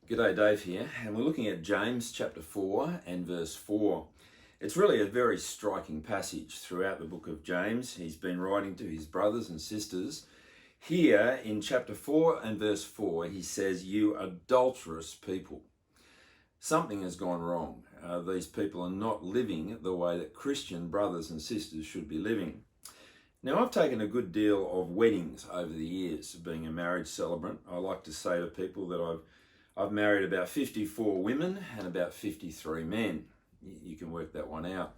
G'day, Dave here, and we're looking at James chapter 4 and verse 4. It's really a very striking passage throughout the book of James. He's been writing to his brothers and sisters. Here in chapter 4 and verse 4, he says, "You adulterous people." Something has gone wrong. These people are not living the way that Christian brothers and sisters should be living. Now, I've taken a good deal of weddings over the years, being a marriage celebrant. I like to say to people that I've married about 54 women and about 53 men. You can work that one out.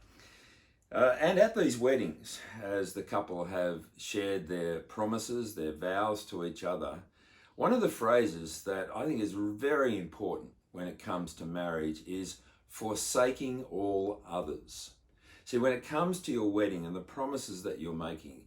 And at these weddings, as the couple have shared their promises, their vows to each other, one of the phrases that I think is very important when it comes to marriage is forsaking all others. See, when it comes to your wedding and the promises that you're making,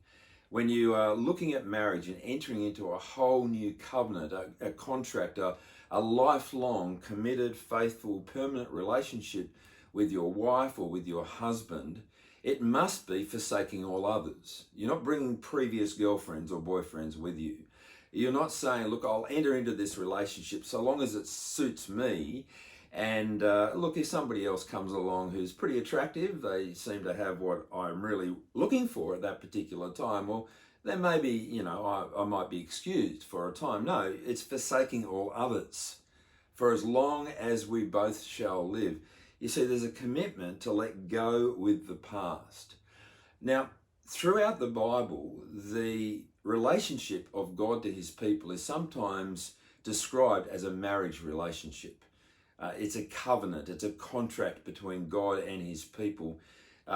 when you are looking at marriage and entering into a whole new covenant, a contract, a lifelong, committed, faithful, permanent relationship with your wife or with your husband, it must be forsaking all others. You're not bringing previous girlfriends or boyfriends with you. You're not saying, look, I'll enter into this relationship so long as it suits me. And look, if somebody else comes along who's pretty attractive, they seem to have what I'm really looking for at that particular time, well, then maybe, I might be excused for a time. No, it's forsaking all others for as long as we both shall live. You see, there's a commitment to let go with the past. Now, throughout the Bible, the relationship of God to his people is sometimes described as a marriage relationship. It's a covenant, it's a contract between God and his people.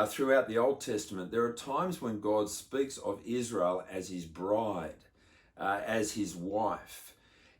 Throughout the Old Testament, there are times when God speaks of Israel as his bride, as his wife.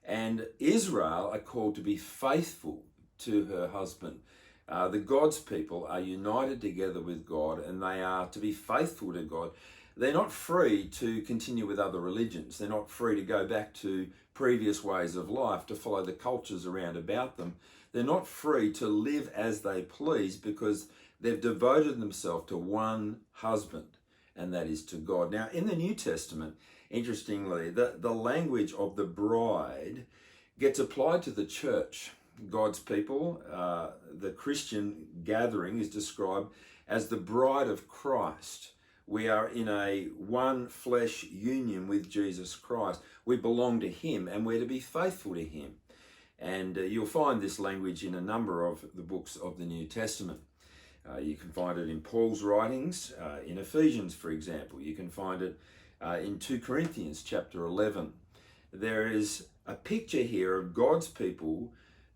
And Israel are called to be faithful to her husband. The God's people are united together with God and they are to be faithful to God. They're not free to continue with other religions. They're not free to go back to previous ways of life, to follow the cultures around about them. They're not free to live as they please because they've devoted themselves to one husband, and that is to God. Now, in the New Testament, interestingly, the language of the bride gets applied to the church. God's people, the Christian gathering is described as the bride of Christ. We are in a one flesh union with Jesus Christ. We belong to him and we're to be faithful to him. And you'll find this language in a number of the books of the New Testament. You can find it in Paul's writings, in Ephesians, for example. You can find it in 2 Corinthians chapter 11. There is a picture here of God's people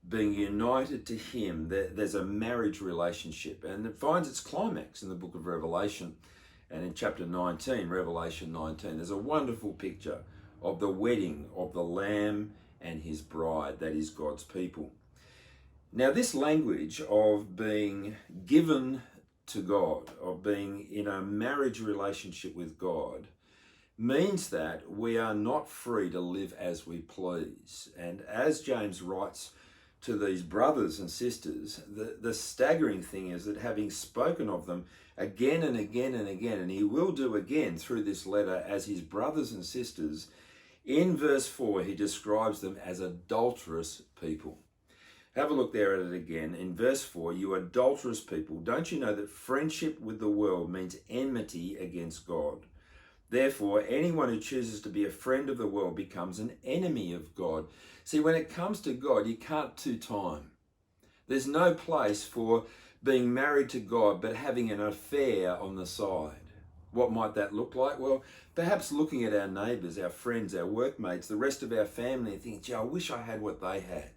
being united to him. There's a marriage relationship, and it finds its climax in the book of Revelation. And in chapter 19, Revelation 19, there's a wonderful picture of the wedding of the Lamb and his bride, that is God's people. Now, this language of being given to God, of being in a marriage relationship with God, means that we are not free to live as we please. And as James writes to these brothers and sisters, the staggering thing is that having spoken of them again and again and again, and he will do again through this letter as his brothers and sisters, in verse 4 he describes them as adulterous people. Have a look there at it again. In verse 4, "You adulterous people, don't you know that friendship with the world means enmity against God? Therefore, anyone who chooses to be a friend of the world becomes an enemy of God." See, when it comes to God, you can't two-time. There's no place for being married to God but having an affair on the side. What might that look like? Well, perhaps looking at our neighbours, our friends, our workmates, the rest of our family and thinking, gee, I wish I had what they had.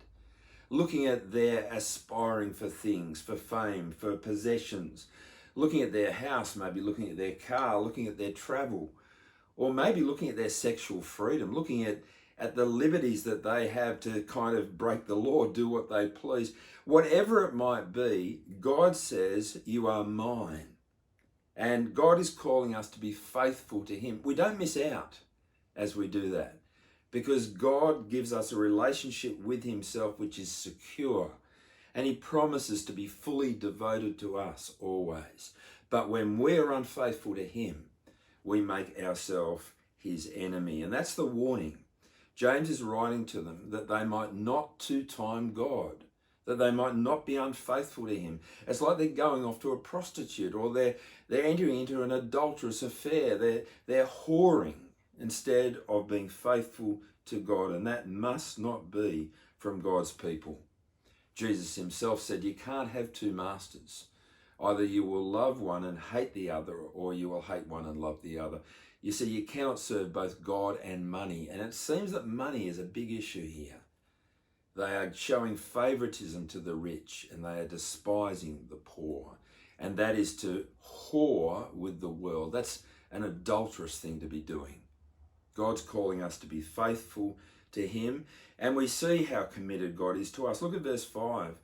Looking at their aspiring for things, for fame, for possessions. Looking at their house, maybe looking at their car, looking at their travel. Or maybe looking at their sexual freedom, looking at the liberties that they have to kind of break the law, do what they please. Whatever it might be, God says, you are mine. And God is calling us to be faithful to him. We don't miss out as we do that, because God gives us a relationship with himself which is secure. And he promises to be fully devoted to us always. But when we're unfaithful to him, we make ourselves his enemy. And that's the warning. James is writing to them that they might not two-time God, that they might not be unfaithful to him. It's like they're going off to a prostitute, or they're entering into an adulterous affair. They're whoring instead of being faithful to God, and that must not be from God's people. Jesus himself said, you can't have two masters. Either you will love one and hate the other, or you will hate one and love the other. You see, you cannot serve both God and money. And it seems that money is a big issue here. They are showing favoritism to the rich, and they are despising the poor. And that is to whore with the world. That's an adulterous thing to be doing. God's calling us to be faithful to him. And we see how committed God is to us. Look at verse 5.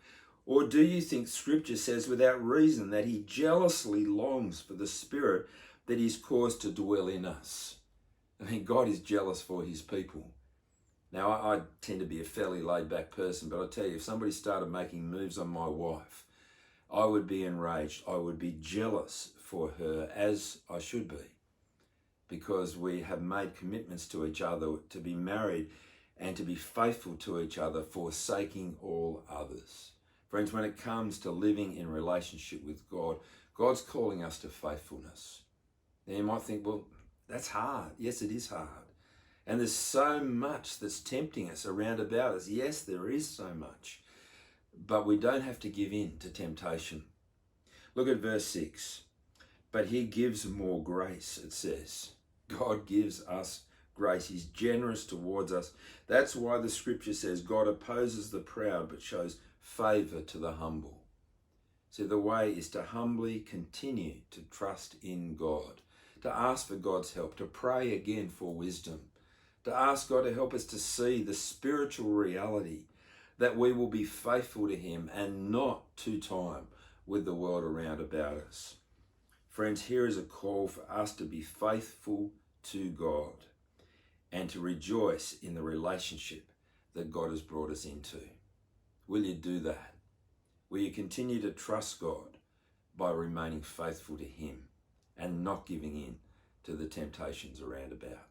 Or do you think Scripture says without reason that he jealously longs for the Spirit that he's caused to dwell in us? I mean, God is jealous for his people. Now, I tend to be a fairly laid-back person, but I tell you, if somebody started making moves on my wife, I would be enraged. I would be jealous for her, as I should be, because we have made commitments to each other to be married and to be faithful to each other, forsaking all others. Friends, when it comes to living in relationship with God, God's calling us to faithfulness. Now you might think, well, that's hard. Yes, it is hard. And there's so much that's tempting us around about us. Yes, there is so much. But we don't have to give in to temptation. Look at verse 6. But he gives more grace, it says. God gives us grace. He's generous towards us. That's why the Scripture says God opposes the proud but shows favor to the humble. So the way is to humbly continue to trust in God, to ask for God's help, to pray again for wisdom, to ask God to help us to see the spiritual reality that we will be faithful to him and not two-time with the world around about us. Friends, here is a call for us to be faithful to God and to rejoice in the relationship that God has brought us into. Will you do that? Will you continue to trust God by remaining faithful to him and not giving in to the temptations around about?